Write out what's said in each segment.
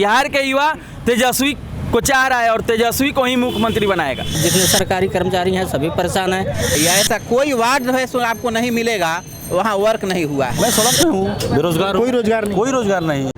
बिहार के युवा तेजस्वी को चाह रहा है और तेजस्वी को ही मुख्यमंत्री बनाएगा। जितने सरकारी कर्मचारी हैं सभी परेशान हैं। ऐसा कोई वार्ड है सो आपको नहीं मिलेगा वहाँ वर्क नहीं हुआ है। मैं सड़क पे हूँ, बेरोजगार, कोई रोजगार नहीं।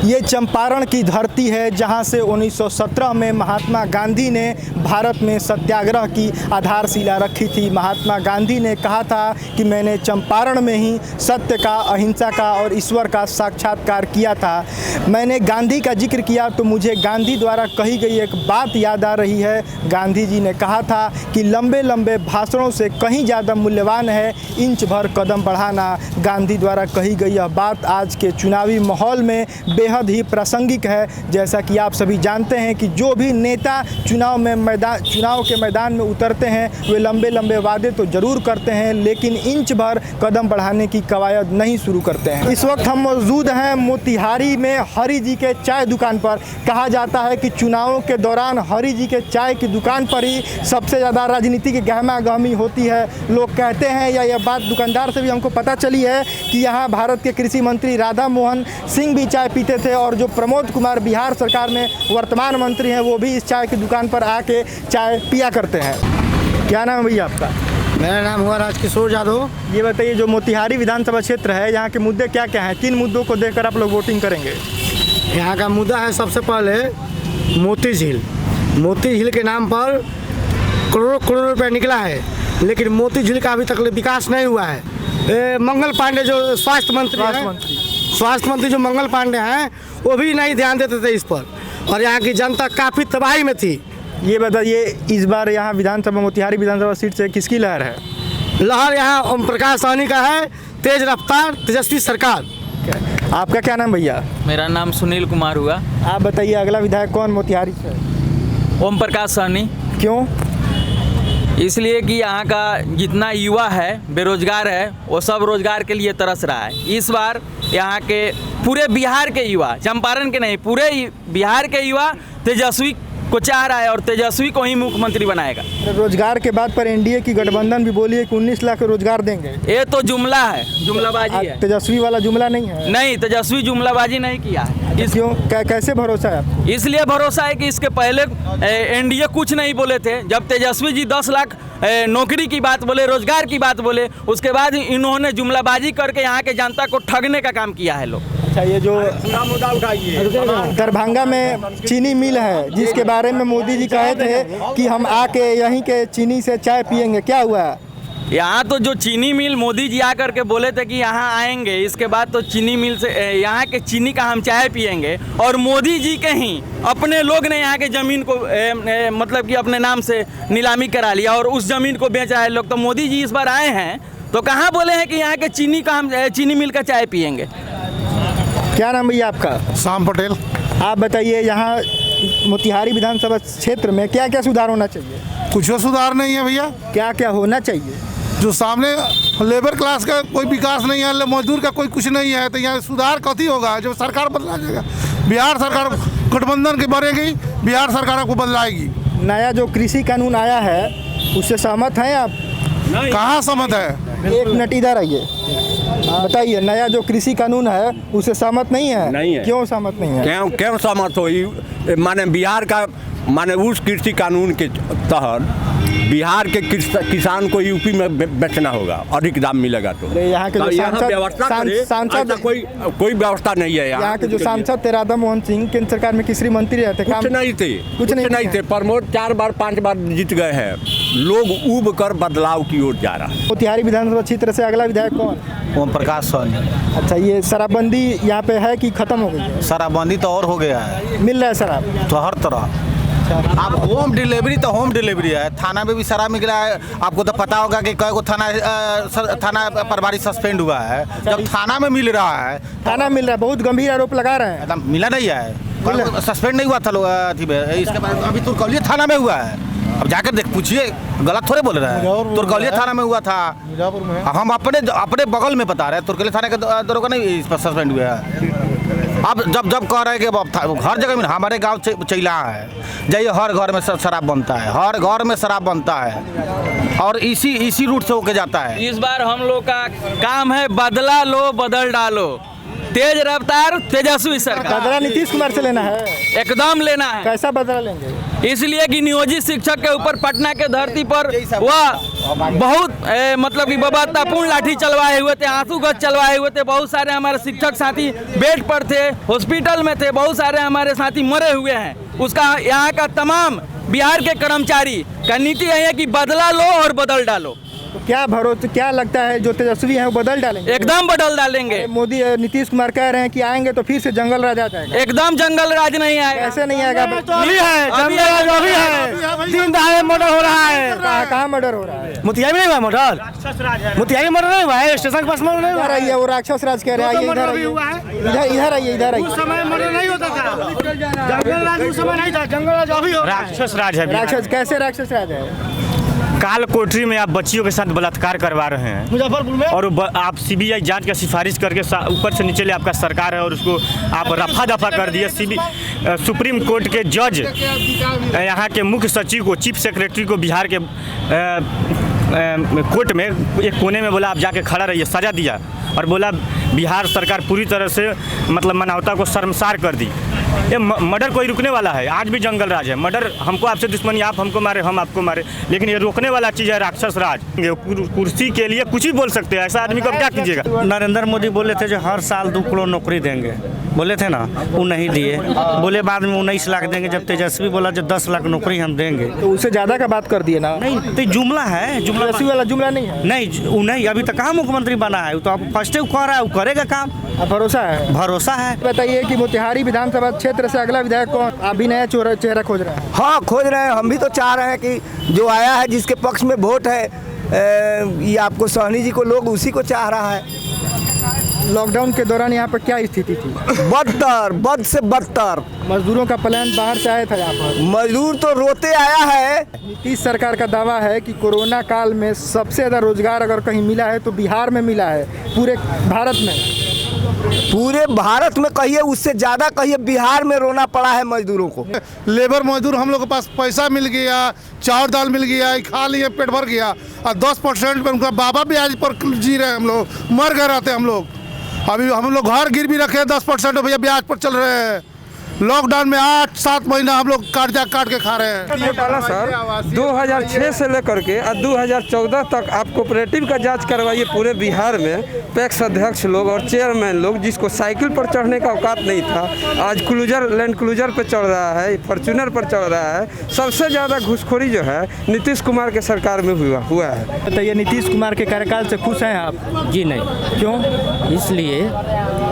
ये चंपारण की धरती है जहां से 1917 में महात्मा गांधी ने भारत में सत्याग्रह की आधारशिला रखी थी। महात्मा गांधी ने कहा था कि मैंने चंपारण में ही सत्य का, अहिंसा का और ईश्वर का साक्षात्कार किया था। मैंने गांधी का जिक्र किया तो मुझे गांधी द्वारा कही गई एक बात याद आ रही है। गांधी जी ने कहा था कि लंबे लंबे भाषणों से कहीं ज़्यादा मूल्यवान है इंच भर कदम बढ़ाना। गांधी द्वारा कही गई यह बात आज के चुनावी माहौल में बेहद ही प्रासंगिक है। जैसा कि आप सभी जानते हैं कि जो भी नेता चुनाव के मैदान में उतरते हैं वे लंबे लंबे वादे तो जरूर करते हैं लेकिन इंच भर कदम बढ़ाने की कवायद नहीं शुरू करते हैं। इस वक्त हम मौजूद हैं मोतिहारी में हरि जी के चाय दुकान पर। कहा जाता है कि चुनावों के दौरान हरि जी के चाय की दुकान पर ही सबसे ज़्यादा राजनीति की गहमा गहमी होती है। लोग कहते हैं या यह बात दुकानदार से भी हमको पता चली है कि यहाँ भारत के कृषि मंत्री राधा मोहन सिंह भी चाय पीते थे और जो प्रमोद कुमार बिहार सरकार में वर्तमान मंत्री हैं वो भी इस चाय की दुकान पर आके चाय पिया करते हैं। क्या नाम है भैया आपका? मेरा नाम हुआ राजकिशोर यादव। ये बताइए जो मोतिहारी विधानसभा क्षेत्र है यहाँ के मुद्दे क्या क्या हैं? किन मुद्दों को देखकर आप लोग वोटिंग करेंगे? यहाँ का मुद्दा है सबसे पहले मोती झील। मोती झील के नाम पर करोड़ों करोड़ रुपए निकला है लेकिन मोती झील का अभी तक विकास नहीं हुआ है। मंगल पांडे जो स्वास्थ्य मंत्री जो मंगल पांडे हैं वो भी नहीं ध्यान देते थे इस पर और यहाँ की जनता काफ़ी तबाही में थी। ये बताइए इस बार यहाँ विधानसभा मोतिहारी विधानसभा सीट से किसकी लहर है? लहर यहाँ ओम प्रकाश सहनी का है, तेज रफ्तार तेजस्वी सरकार। आपका क्या नाम भैया? मेरा नाम सुनील कुमार हुआ। आप बताइए अगला विधायक कौन मोतिहारी से? ओम प्रकाश सहनी। क्यों? इसलिए कि यहाँ का जितना युवा है बेरोजगार है वो सब रोजगार के लिए तरस रहा है। इस बार यहाँ के पूरे बिहार के युवा, चंपारण के नहीं पूरे बिहार के युवा तेजस्वी को चाह रहा है और तेजस्वी को ही मुख्यमंत्री बनाएगा। रोजगार के बाद पर एनडीए की गठबंधन भी बोली है कि 19 लाख रोजगार देंगे। ये तो जुमला है, जुमलाबाजी है। तेजस्वी वाला जुमला नहीं है? नहीं, तेजस्वी जुमलाबाजी नहीं किया है। क्यों? कैसे भरोसा है आपको? इसलिए भरोसा है कि इसके पहले एनडीए कुछ नहीं बोले थे। जब तेजस्वी जी 10 लाख नौकरी की बात बोले, रोजगार की बात बोले, उसके बाद इन्होंने जुमलाबाजी करके यहाँ के जनता को ठगने का काम किया है लोग। अच्छा, ये जो दरभंगा में चीनी मिल है जिसके बारे में मोदी जी कहे थे कि हम आके यहीं के चीनी से चाय पियेंगे, क्या हुआ? यहाँ तो जो चीनी मिल मोदी जी आकर के बोले थे कि यहाँ आएंगे, इसके बाद तो चीनी मिल से यहाँ के चीनी का हम चाय पियेंगे और मोदी जी के ही अपने लोग ने यहाँ के ज़मीन को मतलब कि अपने नाम से नीलामी करा लिया और उस ज़मीन को बेचा है लोग। तो मोदी जी इस बार आए हैं तो कहाँ बोले हैं कि यहाँ के चीनी का हम चीनी मिल का चाय पियेंगे। क्या नाम भैया आपका? श्याम पटेल। आप बताइए यहाँ मोतिहारी विधानसभा क्षेत्र में क्या क्या सुधार होना चाहिए? कुछ सुधार नहीं है भैया। क्या क्या होना चाहिए? जो सामने लेबर क्लास का कोई विकास नहीं है, मजदूर का कोई कुछ नहीं है तो यहाँ सुधार कथी होगा? जो सरकार बदला जाएगा, बिहार सरकार गठबंधन की बनेगी, बिहार सरकार को बदलाएगी। नया जो कृषि कानून आया है उससे सहमत हैं आप? कहाँ सहमत है? एक मिनट इधर आइए, बताइए नया जो कृषि कानून है उससे सहमत नहीं है? नहीं है। क्यों सहमत नहीं है? क्यों सहमत हो? माने बिहार का माने उस कृषि कानून के तहत बिहार के किसान को यूपी में बेचना होगा, अधिक दाम मिलेगा तो यहाँ के जो सांसद कोई व्यवस्था नहीं है। यहाँ के जो सांसद थे राधा मोहन सिंह केंद्र सरकार में कृषि मंत्री रहते, कुछ नहीं थे। प्रमोद 4 बार 5 बार जीत गए हैं। लोग उब कर बदलाव की ओर जा रहा है। मोतिहारी विधानसभा क्षेत्र से अगला विधायक कौन? ओम प्रकाश सहनी। अच्छा, ये शराबबंदी यहाँ पे है कि खत्म हो गई है? शराबबंदी तो और हो गया है, मिल रहा है शराब तो हर तरह। अब होम डिलीवरी तो होम डिलीवरी है, थाना में भी शराब मिला है। आपको तो पता होगा कि कई को थाना प्रभारी सस्पेंड हुआ है जब थाना में मिल रहा है। थाना मिल रहा है, बहुत गंभीर आरोप लगा रहे हैं। मिला नहीं है, सस्पेंड नहीं हुआ था इसके बाद अभी तुर्कौलिया थाना में हुआ है। अब जाकर देख पूछिए, गलत थोड़े बोल रहा है। तुर्कौलिया थाना में हुआ था, हम अपने बगल में बता रहे हैं। तुर्कौलिया थाने के दरोगा नहीं इस पर सस्पेंड हुआ है। अब जब कह रहे हैं कि अब हर जगह में हमारे गांव चैला है, जाइए हर घर में शराब बनता है, हर घर में शराब बनता है और इसी रूट से होके जाता है। इस बार हम लोग का काम है बदला लो बदल डालो, तेज रफ्तार तेजस्वी सरकार। बदला नीतीश कुमार से लेना है, एकदम लेना है। कैसा बदला लेंगे? इसलिए कि नियोजित शिक्षक के ऊपर पटना के धरती पर वह बहुत मतलब कि बबातापूर्ण लाठी चलवाए हुए थे, आंसू गज चलवाए हुए थे। बहुत सारे हमारे शिक्षक साथी बेड पर थे, हॉस्पिटल में थे, बहुत सारे हमारे साथी मरे हुए हैं। उसका यहाँ का तमाम बिहार के कर्मचारी का नीति है कि बदला लो और बदल डालो। तो क्या भरोसा, क्या लगता है जो तेजस्वी हैं वो बदल डालेंगे? एकदम बदल डालेंगे। मोदी नीतीश कुमार कह रहे हैं कि आएंगे तो फिर से जंगल राज आ जाएगा। एकदम जंगल राज नहीं आएगा। ऐसे नहीं आएगा। अभी है जंगल राज, अभी है। दिन दहाड़े मर्डर हो रहा है। कहाँ मर्डर हो रहा है? मोतिहारी में नहीं हुआ मर्डर? मोतिहारी मर्डर नहीं हुआ है, स्टेशन के पास मर्डर नहीं हुआ इधर आइए, वो राक्षस राज कह रहे हैं। इधर आइए, इधर आइए। उस समय मर्डर नहीं होता था, जंगल राज उस समय नहीं था, जंगल राज अभी हो। राक्षस राज है। राक्षस कैसे राक्षस राज है? काल कोठरी में आप बच्चियों के साथ बलात्कार करवा रहे हैं मुजफ्फरपुर में, और आप सीबीआई जांच का सिफारिश करके ऊपर से नीचे ले आपका सरकार है और उसको आप रफा दफा कर दिए। सुप्रीम कोर्ट के जज यहाँ के मुख्य सचिव को, चीफ सेक्रेटरी को बिहार के कोर्ट में एक कोने में बोला आप जाके खड़ा रहिए, सजा दिया और बोला बिहार सरकार पूरी तरह से मतलब मानवता को शर्मसार कर दी। ये मर्डर कोई रुकने वाला है? आज भी जंगल राज है। मर्डर, हमको आपसे दुश्मनी, आप हमको मारे, हम आपको मारे, लेकिन ये रोकने वाला चीज़ है राक्षस राज। कुर्सी के लिए कुछ भी बोल सकते हैं, ऐसा आदमी को क्या कीजिएगा? नरेंद्र मोदी बोले थे जो हर साल 2 करोड़ नौकरी देंगे, बोले थे ना, वो नहीं दिए। बोले बाद में 19 लाख देंगे, जब तेजस्वी बोला जो 10 लाख नौकरी हम देंगे। तो उससे ज्यादा का बात कर दिए ना। नहीं तो जुमला है, तेजस्वी वाला जुमला नहीं है। नहीं, वो नहीं, अभी तक कहाँ मुख्यमंत्री बना है? वो तो अब फर्स्ट कह रहा है, वो करेगा काम। भरोसा है? भरोसा है। बताइए कि मोतिहारी विधानसभा क्षेत्र से अगला विधायक कौन? आप भी नया चेहरा खोज रहे हैं? हाँ, खोज रहे हैं। हम भी तो चाह रहे हैं कि जो आया है, जिसके पक्ष में वोट है, ये आपको सहनी जी को, लोग उसी को चाह रहा है। लॉकडाउन के दौरान यहाँ पर क्या स्थिति थी? बदतर, बद से बदतर। मजदूरों का प्लान बाहर से आया था यहाँ पर, मजदूर तो रोते आया है। नीतीश सरकार का दावा है कि कोरोना काल में सबसे ज़्यादा रोजगार अगर कहीं मिला है तो बिहार में मिला है, पूरे भारत में। पूरे भारत में कहिए, उससे ज़्यादा कहिए, बिहार में रोना पड़ा है मजदूरों को। लेबर मजदूर हम लोग के पास पैसा मिल गया, चावल दाल मिल गया, खा लिए, पेट भर गया, और 10% पर उनका बाबा ब्याज पर जी रहे हैं। हम लोग मर गए रहते हम लोग। अभी हम लोग घर गिरवी रखे 10% भैया ब्याज पर चल रहे हैं। लॉकडाउन में 8-7 महीना हम लोग कर्जा काट के खा रहे हैं। घोटाला सर 2006 से लेकर के 2014 तक आप कोऑपरेटिव का जांच करवाइए पूरे बिहार में। पैक्स अध्यक्ष लोग और चेयरमैन लोग, जिसको साइकिल पर चढ़ने का औकात नहीं था, आज लैंड क्रूजर पर चढ़ रहा है, फॉर्च्यूनर पर चढ़ रहा है। सबसे ज़्यादा घूसखोरी जो है नीतीश कुमार के सरकार में हुआ है। बताइए, नीतीश कुमार के कार्यकाल से खुश हैं आप? जी नहीं। क्यों? इसलिए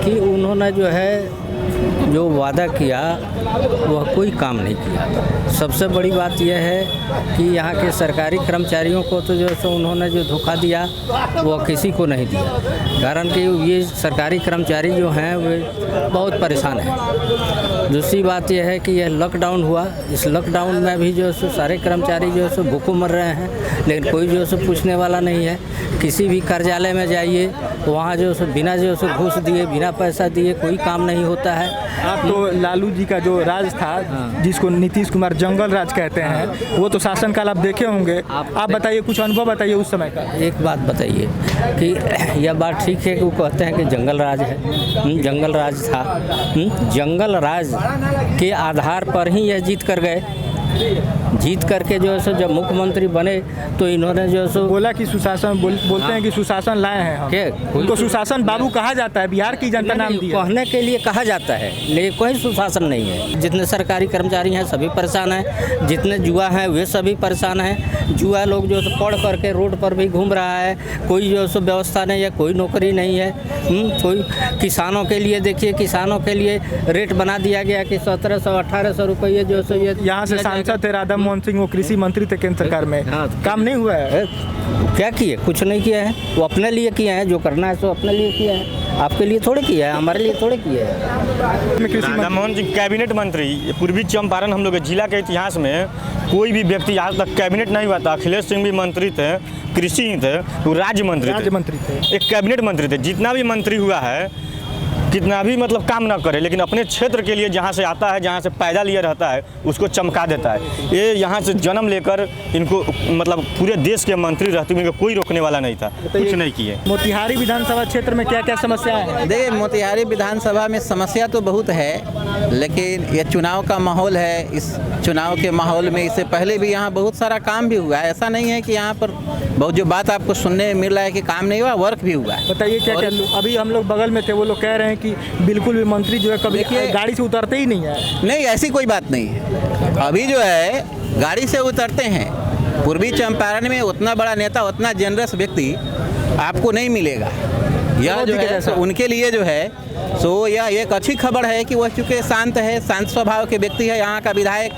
कि उन्होंने जो है जो वादा किया वह कोई काम नहीं किया। सबसे बड़ी बात यह है कि यहाँ के सरकारी कर्मचारियों को तो जो सो उन्होंने जो धोखा दिया वह किसी को नहीं दिया। कारण कि ये सरकारी कर्मचारी जो हैं वे बहुत परेशान हैं। दूसरी बात यह है कि यह लॉकडाउन हुआ, इस लॉकडाउन में भी जो सो सारे कर्मचारी जो सो भूखों मर रहे हैं, लेकिन कोई जो सो पूछने वाला नहीं है। किसी भी कार्यालय में जाइए, वहाँ जो सो बिना जो सो घूस दिए, बिना पैसा दिए कोई काम नहीं होता है। आप तो लालू जी का जो राज था, जिसको नीतीश कुमार जंगल राज कहते हैं, वो तो शासनकाल आप देखे होंगे। आप बताइए, कुछ अनुभव बताइए उस समय का। एक बात बताइए कि यह बात ठीक है कि वो कहते हैं कि जंगल राज है, जंगल राज था। जंगल राज के आधार पर ही यह जीत कर गए। जीत करके जो है सो जब मुख्यमंत्री बने तो इन्होंने जो है सो बोला कि सुशासन बोलते हैं कि सुशासन लाए हैं हम। उनको सुशासन बाबू कहा जाता है, बिहार की जनता नाम दी है। कहने के लिए कहा जाता है, लेकिन कोई सुशासन नहीं है। जितने सरकारी कर्मचारी हैं सभी परेशान हैं, जितने जुआ हैं वे सभी परेशान हैं। जुआ लोग जो पढ़ करके रोड पर भी घूम रहा है, कोई जो सो व्यवस्था नहीं है, कोई नौकरी नहीं है। कोई किसानों के लिए देखिए, किसानों के लिए रेट बना दिया गया कि 1700-1800 रुपये जो सो ये यहाँ से सांसद थे राधा मोहन सिंह, वो कृषि मंत्री थे केंद्र सरकार में। काम नहीं हुआ है। क्या किए? कुछ नहीं किया है। वो अपने लिए किया है, जो करना है सो अपने लिए किया है। आपके लिए थोड़े किया है, हमारे लिए थोड़े किया है। राधा मोहन सिंह कैबिनेट मंत्री, पूर्वी चंपारण हम लोग के जिला के इतिहास में कोई भी व्यक्ति आज तक कैबिनेट नहीं हुआ था। अखिलेश सिंह भी मंत्री थे, कृषि ही थे, वो राज्य मंत्री थे, एक कैबिनेट मंत्री थे। जितना भी मंत्री हुआ है जितना भी मतलब काम ना करे, लेकिन अपने क्षेत्र के लिए जहाँ से आता है, जहाँ से पैदा लिया रहता है, उसको चमका देता है। ये यहाँ से जन्म लेकर इनको मतलब पूरे देश के मंत्री रहते हुए कोई रोकने वाला नहीं था, कुछ नहीं किए। मोतिहारी विधानसभा क्षेत्र में क्या क्या समस्याएं हैं? देखिए, मोतिहारी विधानसभा में समस्या तो बहुत है, लेकिन ये चुनाव का माहौल है। इस चुनाव के माहौल में इससे पहले भी यहाँ बहुत सारा काम भी हुआ है। ऐसा नहीं है कि यहाँ पर बहुत जो बात आपको सुनने में मिल रहा है कि काम नहीं हुआ, वर्क भी हुआ है। बताइए क्या क्या। अभी हम लोग बगल में थे, वो लोग कह रहे हैं कि बिल्कुल भी मंत्री जो है कभी गाड़ी से उतरते ही नहीं है। नहीं, ऐसी कोई बात नहीं है। अभी जो है गाड़ी से उतरते हैं। पूर्वी चंपारण में उतना बड़ा नेता, उतना जनरस व्यक्ति आपको नहीं मिलेगा। यह जो है तो उनके लिए जो है सो यह एक अच्छी खबर है कि वह चूँकि शांत है, शांत स्वभाव के व्यक्ति है। यहाँ का विधायक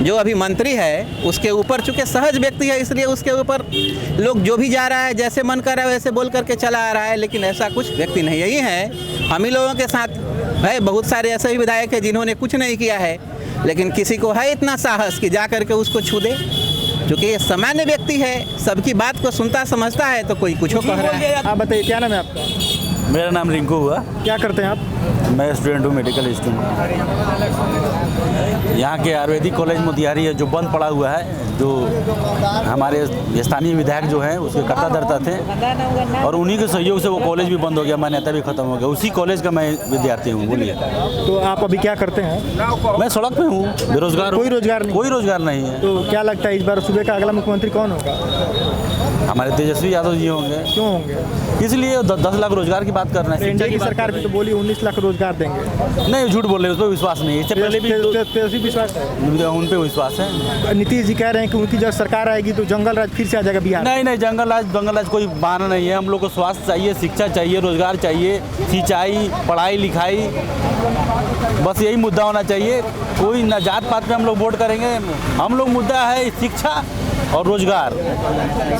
जो अभी मंत्री है उसके ऊपर चूँकि सहज व्यक्ति है, इसलिए उसके ऊपर लोग जो भी जा रहा है, जैसे मन कर रहा है वैसे बोल करके चला आ रहा है। लेकिन ऐसा कुछ व्यक्ति नहीं, यही है हम ही लोगों के साथ है। बहुत सारे ऐसे भी विधायक हैं जिन्होंने कुछ नहीं किया है, लेकिन किसी को है इतना साहस कि जा करके उसको छू दे। क्योंकि ये सामान्य व्यक्ति है, सबकी बात को सुनता समझता है, तो कोई कुछ कह रहा है। आप बताइए क्या नाम है आपका? मेरा नाम रिंकू हुआ। क्या करते हैं आप? मैं स्टूडेंट हूँ, मेडिकल स्टूडेंट। यहाँ के आयुर्वेदिक कॉलेज मोतिहारी है जो बंद पड़ा हुआ है, जो हमारे स्थानीय विधायक जो हैं उसके कर्ता धर्ता थे और उन्हीं के सहयोग से वो कॉलेज भी बंद हो गया, मान्यता भी खत्म हो गया। उसी कॉलेज का मैं विद्यार्थी हूँ। बोलिए। तो आप अभी क्या करते हैं? मैं सड़क पे हूँ, बेरोजगार। कोई रोजगार नहीं? कोई रोजगार नहीं है। तो क्या लगता है इस बार सूबे का अगला मुख्यमंत्री कौन होगा? हमारे तेजस्वी यादव जी होंगे। क्यों होंगे? इसलिए 10 लाख रोजगार की बात कर रहे हैं। एनडीए की सरकार भी तो बोली 19 लाख रोजगार देंगे। नहीं, झूठ बोल रहे हैं, उस पर विश्वास नहीं है। इससे पहले भी विश्वास है, उन पे विश्वास है। नीतीश जी कह रहे हैं कि उनकी जब सरकार आएगी तो जंगल राज फिर से आ जाएगा बिहार। नहीं, जंगल राज कोई बहाना नहीं है। हम लोग को स्वास्थ्य चाहिए, शिक्षा चाहिए, रोजगार चाहिए, सिंचाई, पढ़ाई लिखाई, बस यही मुद्दा होना चाहिए। कोई न जात पात में हम लोग वोट करेंगे। हम लोग मुद्दा है शिक्षा और रोजगार,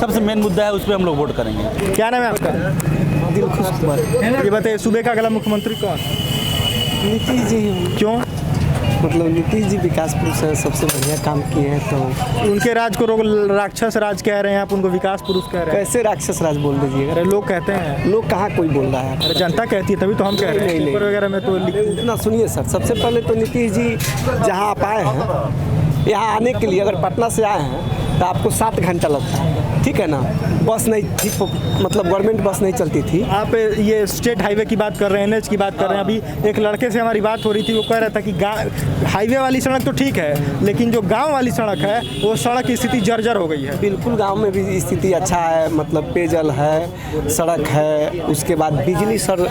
सबसे मेन मुद्दा है, उस पर हम लोग वोट करेंगे। क्या नाम है आपका? दिलखुश कुमार। ये बताइए सूबे का अगला मुख्यमंत्री कौन? नीतीश जी। क्यों? मतलब नीतीश जी विकास पुरुष है, सबसे बढ़िया काम किए हैं। तो उनके राज को राक्षस राज कह रहे हैं, आप उनको विकास पुरुष कह रहे हैं। कैसे राक्षस राज बोल दीजिएगा? अरे लोग कहते हैं। लोग कहाँ कोई बोल रहा है? अरे जनता कहती है, तभी तो हम कह रहे हैं। पेपर वगैरह में तो इतना सुनिए सर, सबसे पहले तो नीतीश जी जहाँ आप आए हैं, यहाँ आने के लिए अगर पटना से आए हैं तो आपको 7 घंटा लगता है, ठीक है ना। बस नहीं थी, मतलब गवर्नमेंट बस नहीं चलती थी। आप ये स्टेट हाईवे की बात कर रहे हैं, एनएच की बात कर रहे हैं। अभी एक लड़के से हमारी बात हो रही थी, वो कह रहा था कि हाईवे वाली सड़क तो ठीक है, लेकिन जो गांव वाली सड़क है वो सड़क की स्थिति जर्जर हो गई है। बिल्कुल, गांव में भी स्थिति अच्छा है, मतलब पेयजल है, सड़क है, उसके बाद बिजली सर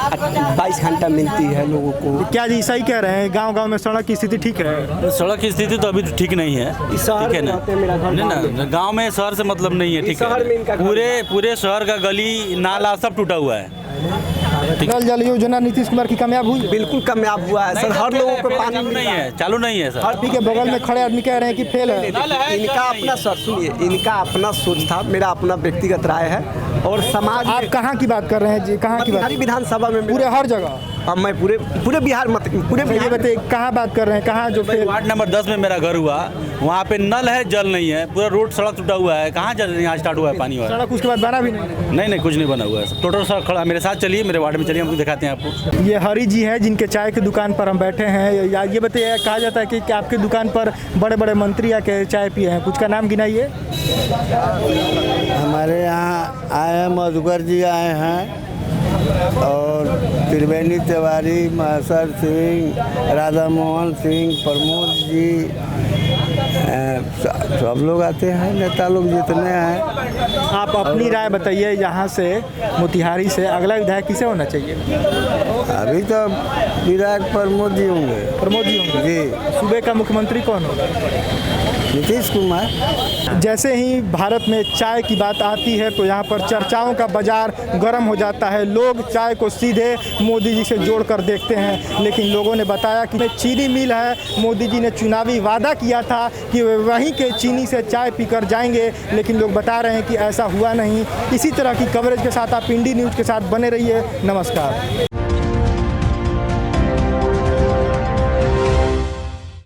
22 घंटा मिलती है लोगों को। क्या जी सही कह रहे हैं? गाँव में सड़क की स्थिति ठीक है? सड़क की स्थिति तो अभी ठीक नहीं है, ठीक है ना। गाँव में शहर से मतलब नहीं है, ठीक है। पूरे शहर का गली नाला सब टूटा हुआ है। नल जल योजना नीतीश कुमार की कामयाब हुई? बिल्कुल कामयाब हुआ है सर। हर लोगों को पानी नहीं है, चालू नहीं है सर। हर के बगल में खड़े आदमी कह रहे हैं कि फेल है। इनका अपना सर सुनिए, इनका अपना सोच था, मेरा अपना व्यक्तिगत राय है। और समाज, आप कहाँ की बात कर रहे हैं जी? कहाँ की बात? विधानसभा में पूरे हर जगह। अब मैं पूरे बिहार मत पूरे ये बताइए कहाँ बात कर रहे हैं? कहाँ जो वार्ड नंबर 10 में मेरा घर हुआ, वहाँ पे नल है, जल नहीं है। पूरा रोड सड़क टूटा हुआ है। कहाँ जल यहाँ स्टार्ट हुआ है पानी वाला? सड़क उसके बाद बना भी नहीं, कुछ नहीं बना हुआ है। टोटल सड़क खड़ा। मेरे साथ चलिए, मेरे वार्ड में चलिए, हमको दिखाते हैं आपको। ये हरी जी हैं जिनके चाय की दुकान पर हम बैठे हैं। ये बताइए, कहा जाता है कि आपकी दुकान पर बड़े बड़े मंत्री आके चाय पिए हैं, कुछ का नाम गिनाइए। हमारे यहाँ आए हैं, मधुकर जी आए हैं और त्रिवेणी तिवारी, महसर सिंह, राधा मोहन सिंह, प्रमोद जी, सब लोग आते हैं, नेता लोग जितने हैं। आप अपनी राय बताइए, यहाँ से मोतिहारी से अगला विधायक किसे होना चाहिए? अभी तो विधायक प्रमोद जी होंगे। प्रमोद जी होंगे जी। सूबे का मुख्यमंत्री कौन होगा? नीतीश कुमार। जैसे ही भारत में चाय की बात आती है तो यहाँ पर चर्चाओं का बाजार गर्म हो जाता है। लोग चाय को सीधे मोदी जी से जोड़कर देखते हैं, लेकिन लोगों ने बताया कि चीनी मिल है, मोदी जी ने चुनावी वादा किया था कि वहीं के चीनी से चाय पीकर जाएंगे, लेकिन लोग बता रहे हैं कि ऐसा हुआ नहीं। इसी तरह की कवरेज के साथ आप इंडी न्यूज़ के साथ बने रहिए। नमस्कार।